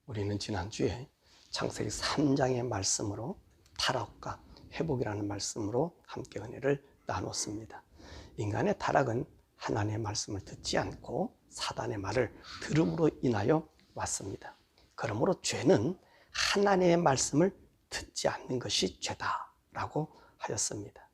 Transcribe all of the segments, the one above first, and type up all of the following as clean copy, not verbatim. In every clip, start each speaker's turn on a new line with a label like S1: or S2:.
S1: 우리는 지난주에 창세기 3장의 말씀으로 타락과 회복이라는 말씀으로 함께 은혜를 나눴습니다. 인간의 타락은 하나님의 말씀을 듣지 않고 사단의 말을 들음으로 인하여 왔습니다. 그러므로 죄는 하나님의 말씀을 듣지 않는 것이 죄다라고 하였습니다.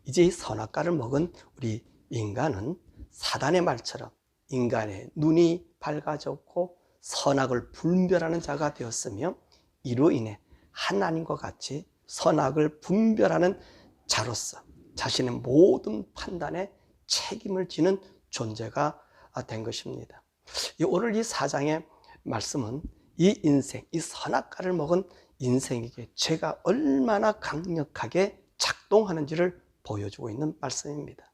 S1: 이제 이 선악과를 먹은 우리 인간은 사단의 말처럼 인간의 눈이 밝아졌고 선악을 분별하는 자가 되었으며, 이로 인해 하나님과 같이 선악을 분별하는 자로서 자신의 모든 판단에 책임을 지는 존재가 된 것입니다. 오늘 이 4장의 말씀은 이 인생, 이 선악과를 먹은 인생에게 죄가 얼마나 강력하게 작동하는지를 보여주고 있는 말씀입니다.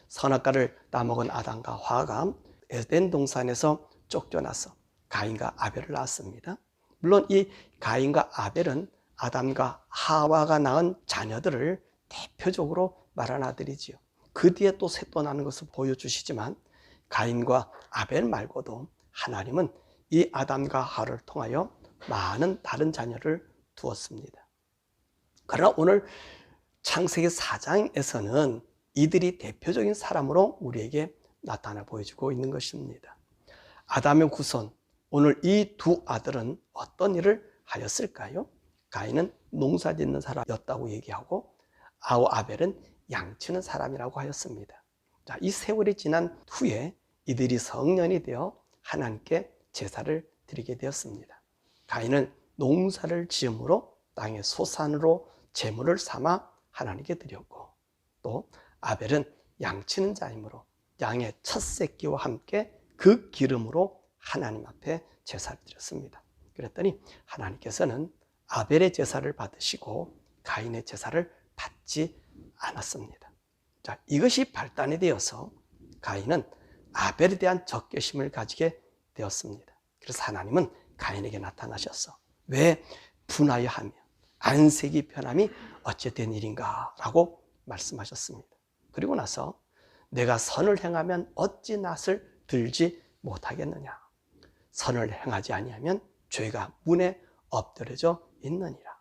S1: 선악과를 따먹은 아담과 하와가 에덴 동산에서 쫓겨나서 가인과 아벨을 낳았습니다. 물론 이 가인과 아벨은 아담과 하와가 낳은 자녀들을 대표적으로 말한 아들이지요. 그 뒤에 또 셋도 나는 것을 보여주시지만 가인과 아벨 말고도 하나님은 이 아담과 하와를 통하여 많은 다른 자녀를 두었습니다. 그러나 오늘 창세기 4장에서는 이들이 대표적인 사람으로 우리에게 나타나 보여주고 있는 것입니다. 아담의 후손, 오늘 이 두 아들은 어떤 일을 하였을까요? 가인은 농사 짓는 사람이었다고 얘기하고 아벨은 양치는 사람이라고 하였습니다. 자, 이 세월이 지난 후에 이들이 성년이 되어 하나님께 제사를 드리게 되었습니다. 가인은 농사를 지음으로 땅의 소산으로 제물을 삼아 하나님께 드렸고, 또 아벨은 양치는 자이므로 양의 첫 새끼와 함께 그 기름으로 하나님 앞에 제사를 드렸습니다. 그랬더니 하나님께서는 아벨의 제사를 받으시고 가인의 제사를 받지 않았습니다. 자, 이것이 발단이 되어서 가인은 아벨에 대한 적개심을 가지게 되었습니다. 그래서 하나님은 가인에게 나타나셔서 왜 분하여 하며 안색이 변함이 어찌 된 일인가 라고 말씀하셨습니다. 그리고 나서 내가 선을 행하면 어찌 낯을 들지 못하겠느냐. 선을 행하지 아니하면 죄가 문에 엎드려져 있느니라.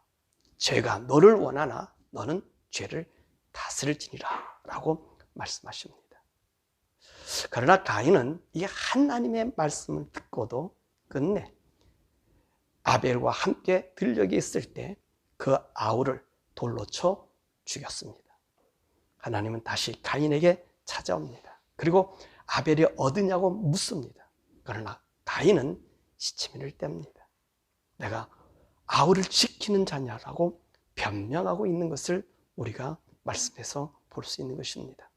S1: 죄가 너를 원하나 너는 죄를 다스릴지니라 라고 말씀하십니다. 그러나 가인은 이 하나님의 말씀을 듣고도 끝내 아벨과 함께 들녘에 있을 때 그 아우를 돌로 쳐 죽였습니다. 하나님은 다시 가인에게 찾아옵니다. 그리고 아벨이 어디냐고 묻습니다. 그러나 가인은 시치미를 뗍니다. 내가 아우를 지키는 자냐라고 변명하고 있는 것을 우리가 말씀에서 볼 수 있는 것입니다.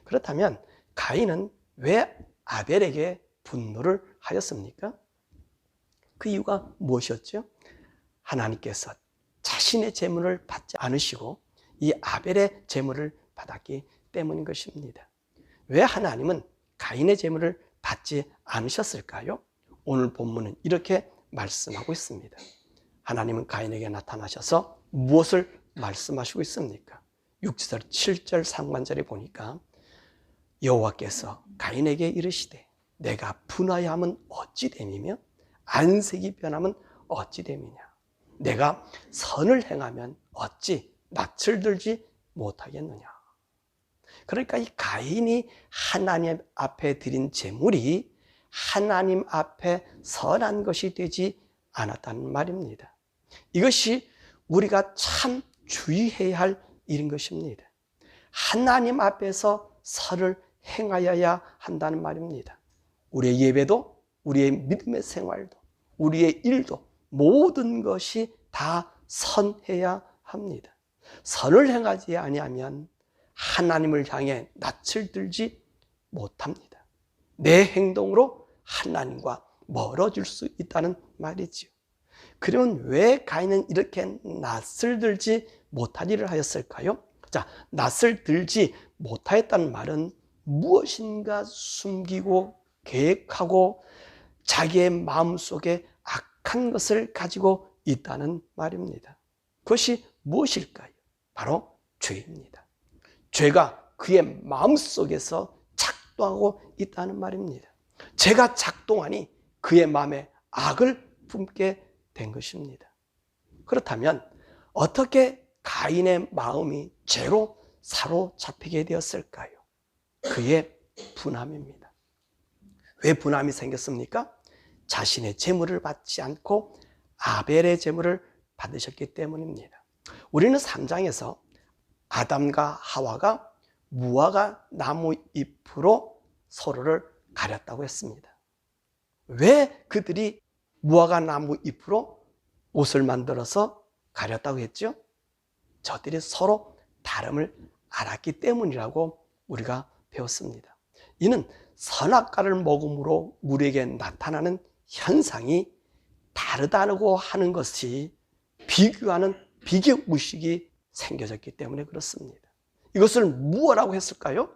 S1: 그렇다면 가인은 왜 아벨에게 분노를 하였습니까? 그 이유가 무엇이었죠? 하나님께서 자신의 제물을 받지 않으시고 이 아벨의 제물을 받았기 때문인 것입니다. 왜 하나님은 가인의 제물을 받지 않으셨을까요? 오늘 본문은 이렇게 말씀하고 있습니다. 하나님은 가인에게 나타나셔서 무엇을 말씀하시고 있습니까? 6절, 7절 상반절에 보니까 여호와께서 가인에게 이르시되 내가 분하여 함은 어찌 됨이며 안색이 변함은 어찌 됨이냐. 내가 선을 행하면 어찌 낯을 들지 못하겠느냐. 그러니까 이 가인이 하나님 앞에 드린 제물이 하나님 앞에 선한 것이 되지 않았다는 말입니다. 이것이 우리가 참 주의해야 할 일인 것입니다. 하나님 앞에서 선을 행하여야 한다는 말입니다. 우리의 예배도, 우리의 믿음의 생활도, 우리의 일도 모든 것이 다 선해야 합니다. 선을 행하지 아니하면 하나님을 향해 낯을 들지 못합니다. 내 행동으로 하나님과 멀어질 수 있다는 말이지요. 그러면 왜 가인은 이렇게 낯을 들지 못한 일을 하였을까요? 자, 낯을 들지 못하였다는 말은 무엇인가 숨기고 계획하고 자기의 마음속에 악한 것을 가지고 있다는 말입니다. 그것이 무엇일까요? 바로 죄입니다. 죄가 그의 마음속에서 작동하고 있다는 말입니다. 죄가 작동하니 그의 마음에 악을 품게 된 것입니다. 그렇다면 어떻게 가인의 마음이 죄로 사로잡히게 되었을까요? 그의 분함입니다. 왜 분함이 생겼습니까? 자신의 재물을 받지 않고 아벨의 재물을 받으셨기 때문입니다. 우리는 3장에서 아담과 하와가 무화과 나무 잎으로 서로를 가렸다고 했습니다. 왜 그들이 무화과 나무 잎으로 옷을 만들어서 가렸다고 했죠? 저들이 서로 다름을 알았기 때문이라고 우리가 배웠습니다. 이는 선악과를 먹음으로 우리에게 나타나는 현상이 다르다고 하는 것이 비교하는 비교의식이 생겨졌기 때문에 그렇습니다. 이것을 무엇이라고 했을까요?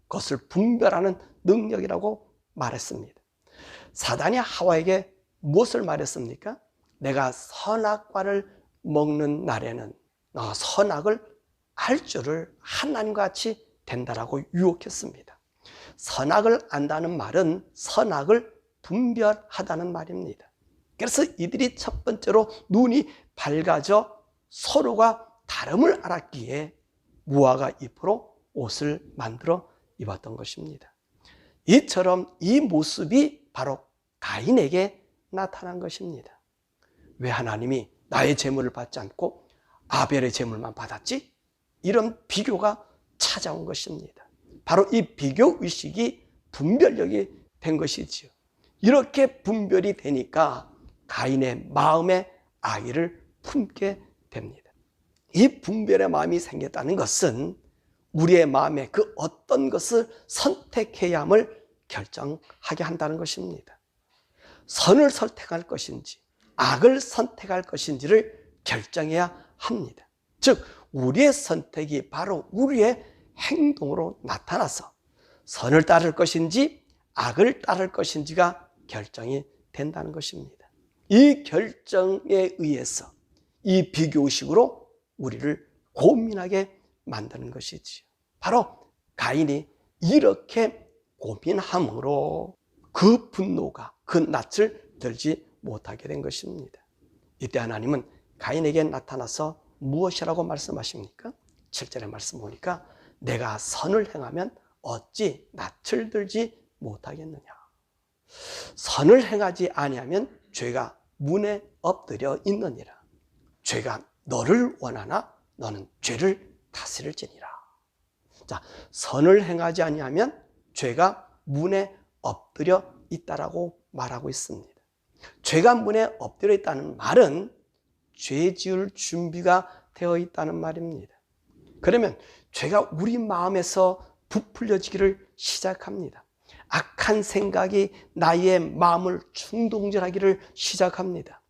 S1: 그것을 분별하는 능력이라고 말했습니다. 사단이 하와에게 무엇을 말했습니까? 내가 선악과를 먹는 날에는 너 선악을 알 줄을 하나님과 같이 된다라고 유혹했습니다. 선악을 안다는 말은 선악을 분별하다는 말입니다. 그래서 이들이 첫 번째로 눈이 밝아져 서로가 다름을 알았기에 무화과 잎으로 옷을 만들어 입었던 것입니다. 이처럼 이 모습이 바로 가인에게 나타난 것입니다. 왜 하나님이 나의 재물을 받지 않고 아벨의 재물만 받았지? 이런 비교가 찾아온 것입니다. 바로 이 비교의식이 분별력이 된 것이지요. 이렇게 분별이 되니까 가인의 마음에 악의를 품게 됩니다. 이 분별의 마음이 생겼다는 것은 우리의 마음에 그 어떤 것을 선택해야 함을 결정하게 한다는 것입니다. 선을 선택할 것인지 악을 선택할 것인지를 결정해야 합니다. 즉 우리의 선택이 바로 우리의 행동으로 나타나서 선을 따를 것인지 악을 따를 것인지가 결정이 된다는 것입니다. 이 결정에 의해서 이 비교의식으로 우리를 고민하게 만드는 것이지요. 바로 가인이 이렇게 고민함으로 그 분노가 그 낯을 들지 못하게 된 것입니다. 이때 하나님은 가인에게 나타나서 무엇이라고 말씀하십니까? 7절의 말씀 보니까 내가 선을 행하면 어찌 낯을 들지 못하겠느냐. 선을 행하지 아니하면 죄가 문에 엎드려 있느니라. 죄가 너를 원하나 너는 죄를 다스릴지니라. 자, 선을 행하지 아니하면 죄가 문에 엎드려 있다라고 말하고 있습니다. 죄가 문에 엎드려 있다는 말은 죄 지을 준비가 되어 있다는 말입니다. 그러면 죄가 우리 마음에서 부풀려지기를 시작합니다. 악한 생각이 나의 마음을 충동질하기를 시작합니다.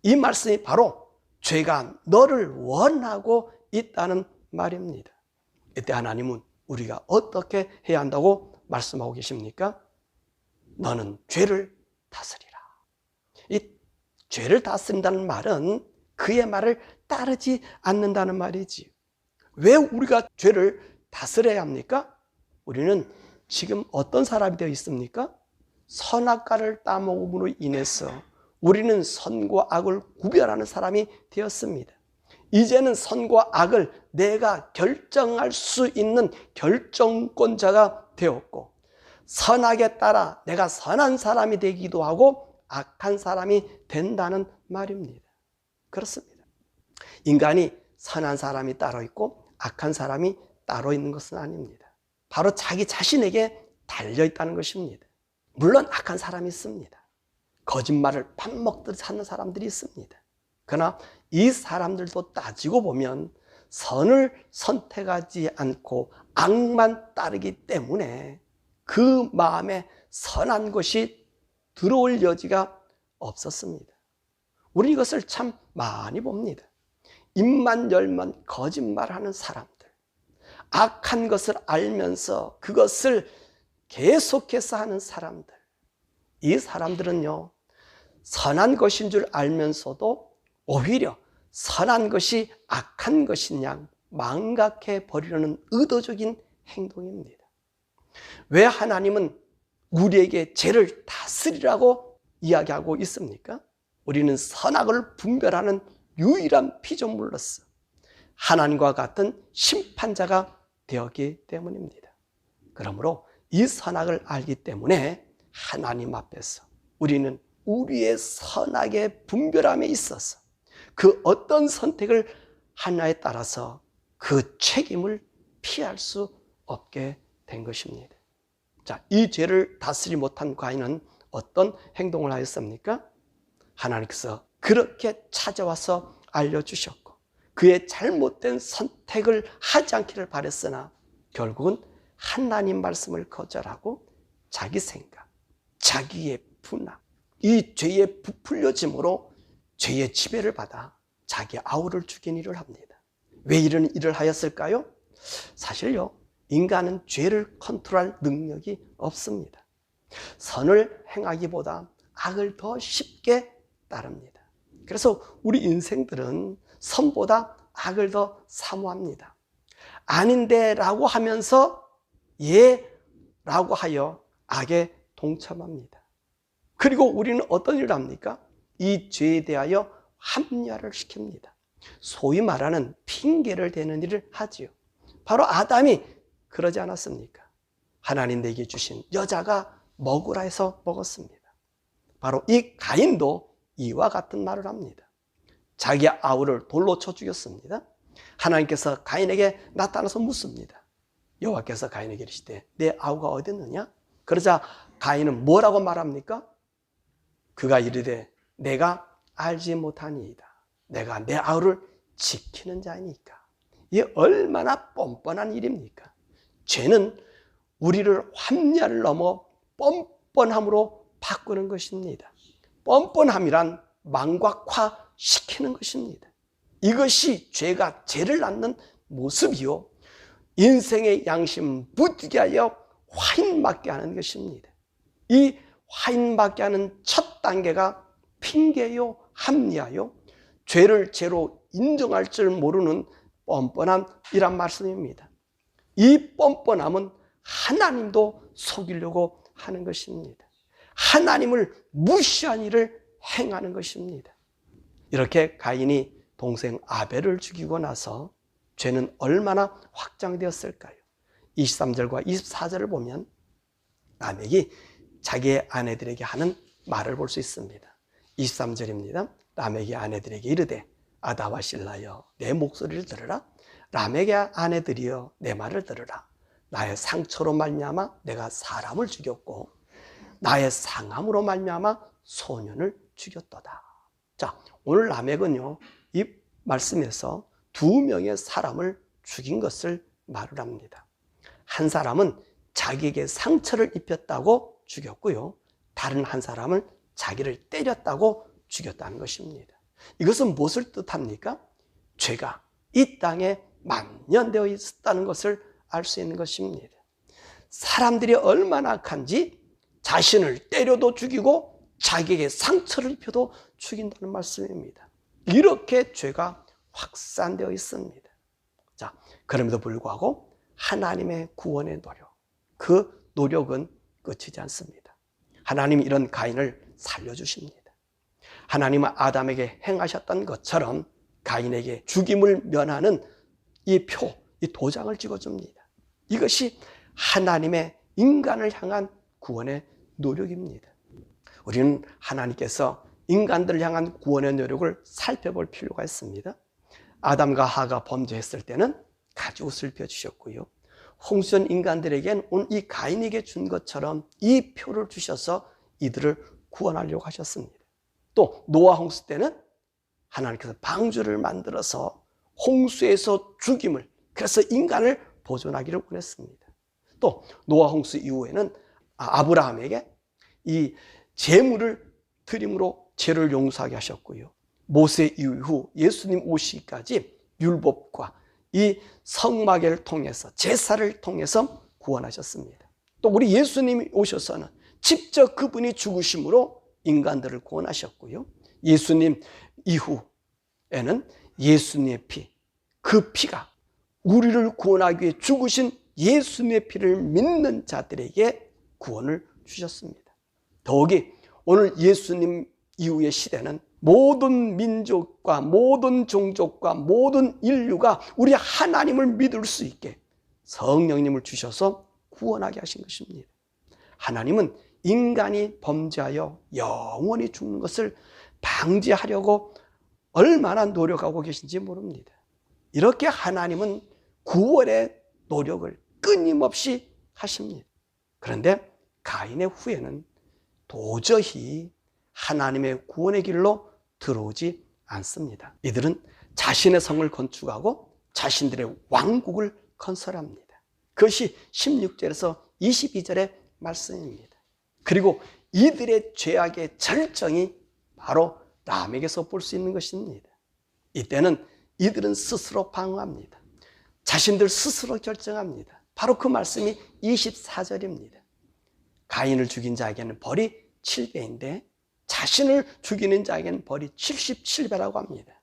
S1: 이 말씀이 바로 죄가 너를 원하고 있다는 말입니다. 이때 하나님은 우리가 어떻게 해야 한다고 말씀하고 계십니까? 너는 죄를 다스리라. 이 죄를 다스린다는 말은 그의 말을 따르지 않는다는 말이지. 왜 우리가 죄를 다스려야 합니까? 우리는 지금 어떤 사람이 되어 있습니까? 선악과를 따먹음으로 인해서 우리는 선과 악을 구별하는 사람이 되었습니다. 이제는 선과 악을 내가 결정할 수 있는 결정권자가 되었고, 선악에 따라 내가 선한 사람이 되기도 하고 악한 사람이 된다는 말입니다. 그렇습니다. 인간이 선한 사람이 따로 있고 악한 사람이 따로 있는 것은 아닙니다. 바로 자기 자신에게 달려있다는 것입니다. 물론 악한 사람이 있습니다. 거짓말을 밥 먹듯 사는 사람들이 있습니다. 그러나 이 사람들도 따지고 보면 선을 선택하지 않고 악만 따르기 때문에 그 마음에 선한 것이 들어올 여지가 없었습니다. 우리 이것을 참 많이 봅니다. 입만 열면 거짓말하는 사람들, 악한 것을 알면서 그것을 계속해서 하는 사람들, 이 사람들은요, 선한 것인 줄 알면서도 오히려 선한 것이 악한 것이냐 망각해 버리려는 의도적인 행동입니다. 왜 하나님은 우리에게 죄를 다스리라고 이야기하고 있습니까? 우리는 선악을 분별하는 유일한 피조물로서 하나님과 같은 심판자가 되었기 때문입니다. 그러므로 이 선악을 알기 때문에 하나님 앞에서 우리는 우리의 선악의 분별함에 있어서 그 어떤 선택을 하냐에 따라서 그 책임을 피할 수 없게 된 것입니다. 자, 이 죄를 다스리지 못한 가인은 어떤 행동을 하였습니까? 하나님께서 그렇게 찾아와서 알려주셨고 그의 잘못된 선택을 하지 않기를 바랬으나 결국은 하나님 말씀을 거절하고 자기 생각, 자기의 분함, 이 죄에 부풀려짐으로 죄의 지배를 받아 자기 아우를 죽인 일을 합니다. 왜 이런 일을 하였을까요? 사실요, 인간은 죄를 컨트롤할 능력이 없습니다. 선을 행하기보다 악을 더 쉽게 따릅니다. 그래서 우리 인생들은 선보다 악을 더 사모합니다. 아닌데 라고 하면서 예 라고 하여 악에 동참합니다. 그리고 우리는 어떤 일을 합니까? 이 죄에 대하여 합리화를 시킵니다. 소위 말하는 핑계를 대는 일을 하지요. 바로 아담이 그러지 않았습니까? 하나님 내게 주신 여자가 먹으라 해서 먹었습니다. 바로 이 가인도 이와 같은 말을 합니다. 자기 아우를 돌로 쳐 죽였습니다. 하나님께서 가인에게 나타나서 묻습니다. 여호와께서 가인에게 이르시되 내 아우가 어디 있느냐? 그러자 가인은 뭐라고 말합니까? 그가 이르되 내가 알지 못하니이다. 내가 내 아우를 지키는 자이니까. 이게 얼마나 뻔뻔한 일입니까? 죄는 우리를 합리화를 넘어 뻔뻔함으로 바꾸는 것입니다. 뻔뻔함이란 망각화시키는 것입니다. 이것이 죄가 죄를 낳는 모습이요, 인생의 양심 부디게 하여 화인맞게 하는 것입니다. 이 화인맞게 하는 첫 단계가 핑계요, 합리화요, 죄를 죄로 인정할 줄 모르는 뻔뻔함이란 말씀입니다. 이 뻔뻔함은 하나님도 속이려고 하는 것입니다. 하나님을 무시한 일을 행하는 것입니다. 이렇게 가인이 동생 아벨을 죽이고 나서 죄는 얼마나 확장되었을까요? 23절과 24절을 보면 라멕이 자기의 아내들에게 하는 말을 볼 수 있습니다. 23절입니다. 라멕이 아내들에게 이르되 아다와 실라여 내 목소리를 들으라. 라멕의 아내들이여 내 말을 들으라. 나의 상처로 말미암아 내가 사람을 죽였고 나의 상함으로 말미암아 소년을 죽였도다. 자, 오늘 라멕은요, 이 말씀에서 2명의 사람을 죽인 것을 말을 합니다. 한 사람은 자기에게 상처를 입혔다고 죽였고요, 다른 한 사람은 자기를 때렸다고 죽였다는 것입니다. 이것은 무엇을 뜻합니까? 죄가 이 땅에 만연되어 있었다는 것을 알 수 있는 것입니다. 사람들이 얼마나 악한지 자신을 때려도 죽이고 자기에게 상처를 입혀도 죽인다는 말씀입니다. 이렇게 죄가 확산되어 있습니다. 자, 그럼에도 불구하고 하나님의 구원의 노력, 그 노력은 끝이지 않습니다. 하나님이 이런 가인을 살려주십니다. 하나님은 아담에게 행하셨던 것처럼 가인에게 죽임을 면하는 이 표, 이 도장을 찍어줍니다. 이것이 하나님의 인간을 향한 구원의 노력입니다. 우리는 하나님께서 인간들을 향한 구원의 노력을 살펴볼 필요가 있습니다. 아담과 하가 범죄했을 때는 가지고 슬퍼주셨고요, 홍수전 인간들에겐 오늘 이 가인에게 준 것처럼 이 표를 주셔서 이들을 구원하려고 하셨습니다. 또 노아 홍수 때는 하나님께서 방주를 만들어서 홍수에서 죽임을, 그래서 인간을 보존하기를 원했습니다. 또 노아 홍수 이후에는 아브라함에게 이 제물을 드림으로 죄를 용서하게 하셨고요, 모세 이후 예수님 오시기까지 율법과 이 성막을 통해서 제사를 통해서 구원하셨습니다. 또 우리 예수님이 오셔서는 직접 그분이 죽으심으로 인간들을 구원하셨고요, 예수님 이후에는 예수님의 피, 그 피가 우리를 구원하기 위해 죽으신 예수님의 피를 믿는 자들에게 구원을 주셨습니다. 더욱이 오늘 예수님 이후의 시대는 모든 민족과 모든 종족과 모든 인류가 우리 하나님을 믿을 수 있게 성령님을 주셔서 구원하게 하신 것입니다. 하나님은 인간이 범죄하여 영원히 죽는 것을 방지하려고 얼마나 노력하고 계신지 모릅니다. 이렇게 하나님은 구원의 노력을 끊임없이 하십니다. 그런데 가인의 후예는 도저히 하나님의 구원의 길로 들어오지 않습니다. 이들은 자신의 성을 건축하고 자신들의 왕국을 건설합니다. 그것이 16절에서 22절의 말씀입니다. 그리고 이들의 죄악의 절정이 바로 람에게서 볼 수 있는 것입니다. 이때는 이들은 스스로 방어합니다. 자신들 스스로 결정합니다. 바로 그 말씀이 24절입니다. 가인을 죽인 자에게는 벌이 7배인데 자신을 죽이는 자에게는 벌이 77배라고 합니다.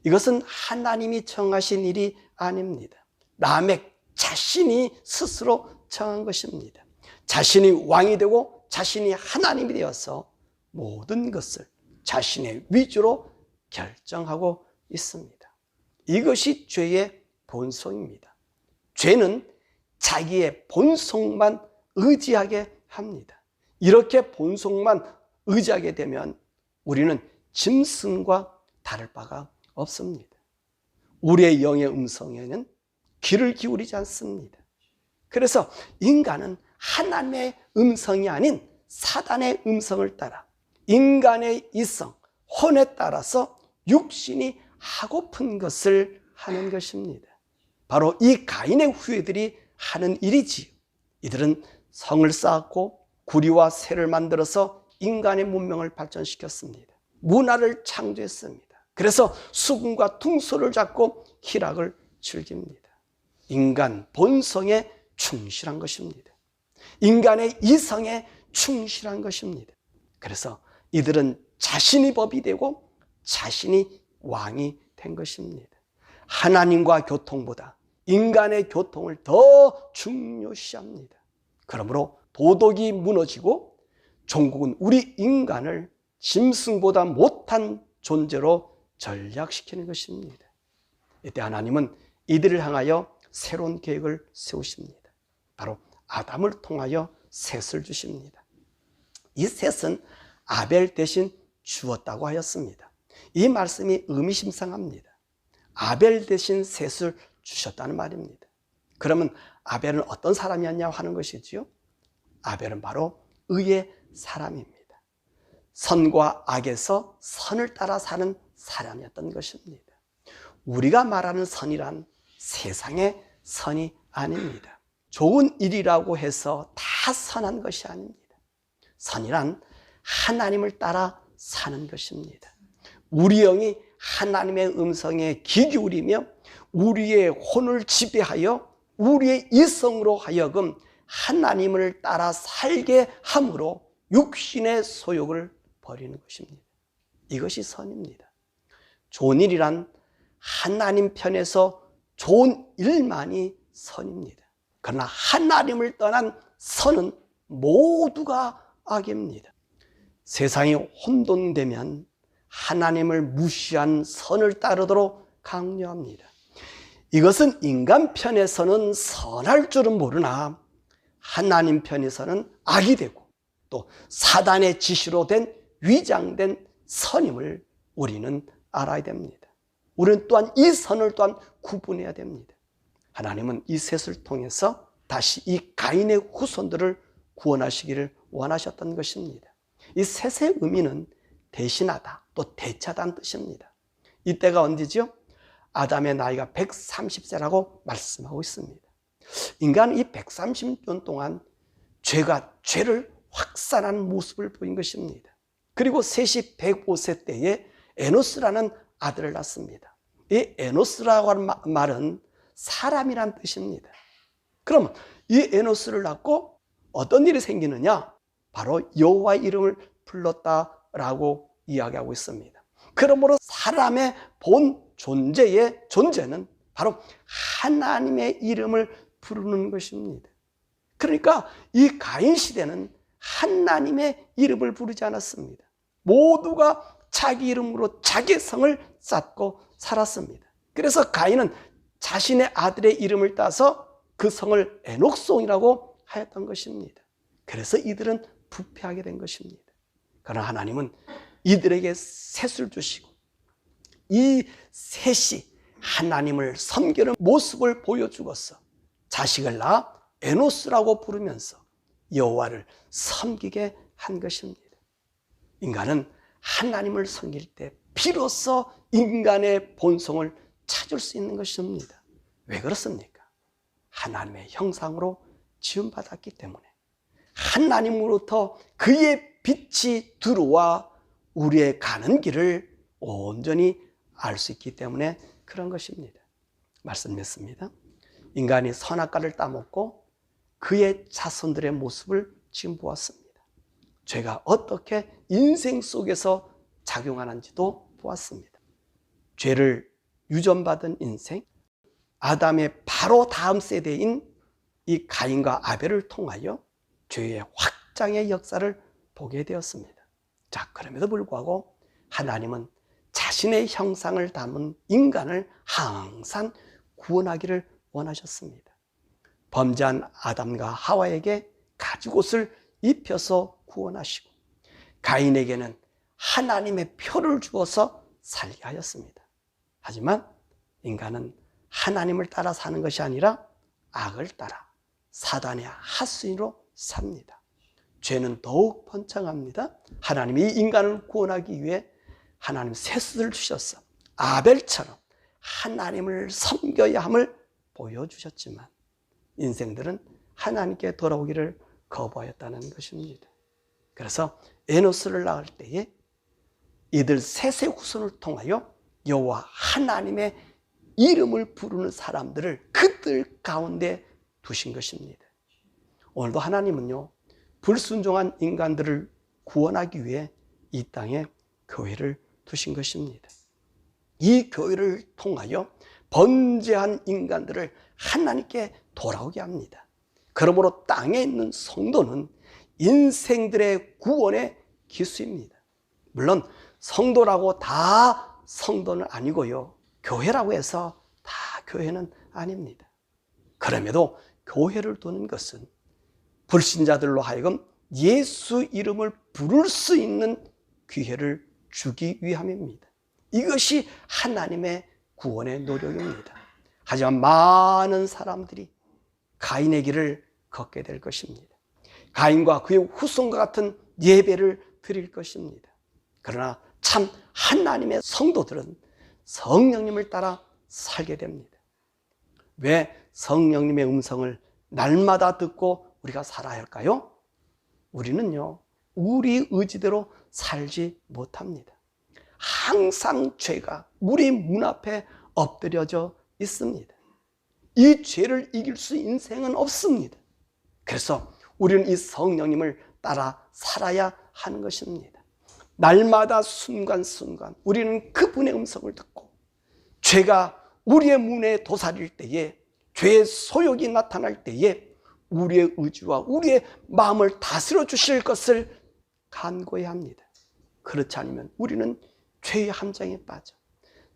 S1: 이것은 하나님이 정하신 일이 아닙니다. 라멕 자신이 스스로 정한 것입니다. 자신이 왕이 되고 자신이 하나님이 되어서 모든 것을 자신의 위주로 결정하고 있습니다. 이것이 죄의 본성입니다. 죄는 자기의 본성만 의지하게 합니다. 이렇게 본성만 의지하게 되면 우리는 짐승과 다를 바가 없습니다. 우리의 영의 음성에는 귀를 기울이지 않습니다. 그래서 인간은 하나님의 음성이 아닌 사단의 음성을 따라 인간의 이성, 혼에 따라서 육신이 하고픈 것을 하는 것입니다. 바로 이 가인의 후예들이 하는 일이지요. 이들은 성을 쌓았고 구리와 쇠를 만들어서 인간의 문명을 발전시켰습니다. 문화를 창조했습니다. 그래서 수금과 퉁소를 잡고 희락을 즐깁니다. 인간 본성에 충실한 것입니다. 인간의 이성에 충실한 것입니다. 그래서 이들은 자신이 법이 되고 자신이 왕이 된 것입니다. 하나님과 교통보다 인간의 교통을 더 중요시합니다. 그러므로 도덕이 무너지고 종국은 우리 인간을 짐승보다 못한 존재로 전락시키는 것입니다. 이때 하나님은 이들을 향하여 새로운 계획을 세우십니다. 바로 아담을 통하여 셋을 주십니다. 이 셋은 아벨 대신 주었다고 하였습니다. 이 말씀이 의미심장합니다. 아벨 대신 셋을 주셨다는 말입니다. 그러면 아벨은 어떤 사람이었냐고 하는 것이지요. 아벨은 바로 의의 사람입니다. 선과 악에서 선을 따라 사는 사람이었던 것입니다. 우리가 말하는 선이란 세상의 선이 아닙니다. 좋은 일이라고 해서 다 선한 것이 아닙니다. 선이란 하나님을 따라 사는 것입니다. 우리 영이 하나님의 음성에 귀 기울이며 우리의 혼을 지배하여 우리의 이성으로 하여금 하나님을 따라 살게 함으로 육신의 소욕을 버리는 것입니다. 이것이 선입니다. 좋은 일이란 하나님 편에서 좋은 일만이 선입니다. 그러나 하나님을 떠난 선은 모두가 악입니다. 세상이 혼돈되면 하나님을 무시한 선을 따르도록 강요합니다. 이것은 인간 편에서는 선할 줄은 모르나 하나님 편에서는 악이 되고 또 사단의 지시로 된 위장된 선임을 우리는 알아야 됩니다. 우리는 또한 이 선을 또한 구분해야 됩니다. 하나님은 이 셋을 통해서 다시 이 가인의 후손들을 구원하시기를 원하셨던 것입니다. 이 셋의 의미는 대신하다, 또 대차다는 뜻입니다. 이때가 언제죠? 아담의 나이가 130세라고 말씀하고 있습니다. 인간은 이 130년 동안 죄가 죄를 확산하는 모습을 보인 것입니다. 그리고 셋이 105세 때에 에노스라는 아들을 낳습니다. 이 에노스라고 하는 말은 사람이란 뜻입니다. 그러면 이 에노스를 낳고 어떤 일이 생기느냐? 바로 여호와의 이름을 불렀다라고 이야기하고 있습니다. 그러므로 사람의 본 존재는 바로 하나님의 이름을 부르는 것입니다. 그러니까 이 가인 시대는 하나님의 이름을 부르지 않았습니다. 모두가 자기 이름으로 자기 성을 쌓고 살았습니다. 그래서 가인은 자신의 아들의 이름을 따서 그 성을 에녹성이라고 하였던 것입니다. 그래서 이들은 부패하게 된 것입니다. 그러나 하나님은 이들에게 셋을 주시고 이 셋이 하나님을 섬기는 모습을 보여주고서 자식을 낳아 에노스라고 부르면서 여호와를 섬기게 한 것입니다. 인간은 하나님을 섬길 때 비로소 인간의 본성을 찾을 수 있는 것입니다. 왜 그렇습니까? 하나님의 형상으로 지음받았기 때문에 하나님으로부터 그의 빛이 들어와 우리의 가는 길을 온전히 알 수 있기 때문에 그런 것입니다. 말씀 맺습니다. 인간이 선악과를 따먹고 그의 자손들의 모습을 지금 보았습니다. 죄가 어떻게 인생 속에서 작용하는지도 보았습니다. 죄를 유전받은 인생, 아담의 바로 다음 세대인 이 가인과 아벨을 통하여 죄의 확장의 역사를 보게 되었습니다. 자, 그럼에도 불구하고 하나님은 자신의 형상을 담은 인간을 항상 구원하기를 원하셨습니다. 범죄한 아담과 하와에게 가죽옷을 입혀서 구원하시고 가인에게는 하나님의 표를 주어서 살게 하였습니다. 하지만 인간은 하나님을 따라 사는 것이 아니라 악을 따라 사단의 하수인으로 삽니다. 죄는 더욱 번창합니다. 하나님이 인간을 구원하기 위해 하나님 셋을 주셔서 아벨처럼 하나님을 섬겨야 함을 보여주셨지만 인생들은 하나님께 돌아오기를 거부하였다는 것입니다. 그래서 에노스를 낳을 때에 이들 셋의 후손을 통하여 여호와 하나님의 이름을 부르는 사람들을 그들 가운데 두신 것입니다. 오늘도 하나님은요, 불순종한 인간들을 구원하기 위해 이 땅에 교회를 두신 것입니다. 이 교회를 통하여 번제한 인간들을 하나님께 돌아오게 합니다. 그러므로 땅에 있는 성도는 인생들의 구원의 기수입니다. 물론 성도라고 다 성도는 아니고요, 교회라고 해서 다 교회는 아닙니다. 그럼에도 교회를 두는 것은 불신자들로 하여금 예수 이름을 부를 수 있는 기회를 주기 위함입니다. 이것이 하나님의 구원의 노력입니다. 하지만 많은 사람들이 가인의 길을 걷게 될 것입니다. 가인과 그의 후손과 같은 예배를 드릴 것입니다. 그러나 참 하나님의 성도들은 성령님을 따라 살게 됩니다. 왜 성령님의 음성을 날마다 듣고 우리가 살아야 할까요? 우리는요, 우리 의지대로 살지 못합니다. 항상 죄가 우리 문 앞에 엎드려져 있습니다. 이 죄를 이길 수 인생은 없습니다. 그래서 우리는 이 성령님을 따라 살아야 하는 것입니다. 날마다 순간순간 우리는 그분의 음성을 듣고 죄가 우리의 문에 도사릴 때에, 죄의 소욕이 나타날 때에 우리의 의지와 우리의 마음을 다스려 주실 것을 간구해야 합니다. 그렇지 않으면 우리는 죄의 함정에 빠져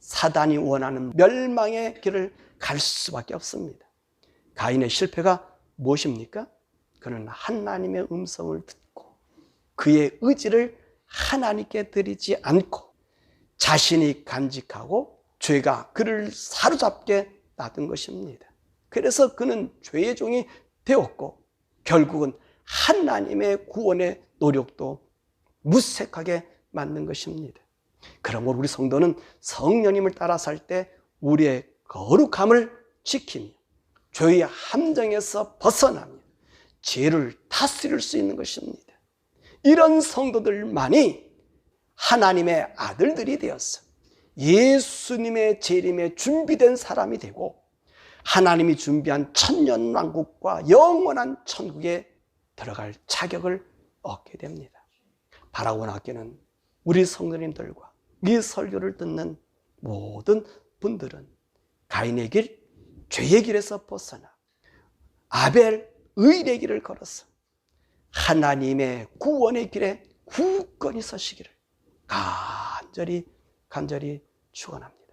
S1: 사단이 원하는 멸망의 길을 갈 수밖에 없습니다. 가인의 실패가 무엇입니까? 그는 하나님의 음성을 듣고 그의 의지를 하나님께 드리지 않고 자신이 간직하고 죄가 그를 사로잡게 놔둔 것입니다. 그래서 그는 죄의 종이 되었고 결국은 하나님의 구원의 노력도 무색하게 만든 것입니다. 그러므로 우리 성도는 성령님을 따라 살 때 우리의 거룩함을 지키며 죄의 함정에서 벗어나며 죄를 다스릴 수 있는 것입니다. 이런 성도들만이 하나님의 아들들이 되어서 예수님의 재림에 준비된 사람이 되고 하나님이 준비한 천년왕국과 영원한 천국에 들어갈 자격을 얻게 됩니다. 바라고 나기는 우리 성도님들과 이 설교를 듣는 모든 분들은 가인의 길, 죄의 길에서 벗어나 아벨 의의 길을 걸어서 하나님의 구원의 길에 굳건히 서시기를 간절히 간절히 축원합니다.